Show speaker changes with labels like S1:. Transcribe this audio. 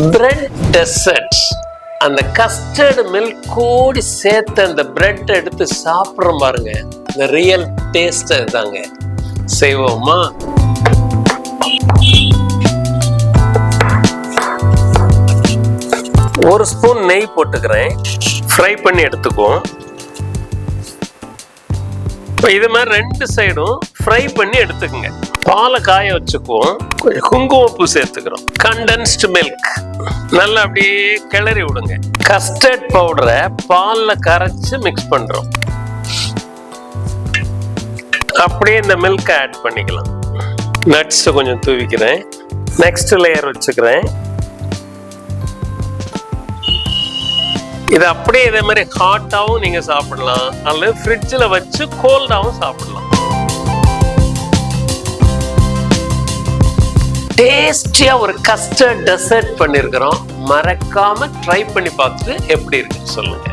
S1: Bread dessert. அந்த custard milk கூடி சேர்த்து அந்த பிரெட் எடுத்து சாப்பிட்றோம் பாருங்க, இந்த ரியல் டேஸ்ட் தாங்க. செய்வோமா? ஒரு ஸ்பூன் நெய் போட்டுக்கிறேன். ஃப்ரை பண்ணி எடுத்துக்குவோம். இது மாதிரி 2 சைடும் ஃப்ரை பண்ணி எடுத்துக்கோங்க. பாலை காய வச்சுக்குவோம். கொஞ்சம் குங்குமப்பூ சேர்த்துக்கிறோம். கண்டென்ஸ்டு மில்க் நல்லா அப்படியே கிளறி விடுங்க. கஸ்டர்ட் பவுடரை பால்ல கரைச்சு மிக்ஸ் பண்றோம். அப்படியே இந்த மில்க் ஆட் பண்ணிக்கலாம். நட்ஸ் கொஞ்சம் தூவிக்கிறேன். நெக்ஸ்ட் லேயர் வச்சுக்கிறேன். இது அப்படியே இதே மாதிரி ஹாட்டாவும் நீங்க சாப்பிடலாம், அல்லது ஃப்ரிட்ஜில் வச்சு கோல்டாவும் சாப்பிடலாம். டேஸ்டியா ஒரு கஸ்டர்ட் டெசர்ட் பண்ணிருக்கிறோம். மறக்காம ட்ரை பண்ணி பார்த்துட்டு எப்படி இருக்குன்னு சொல்லுங்க.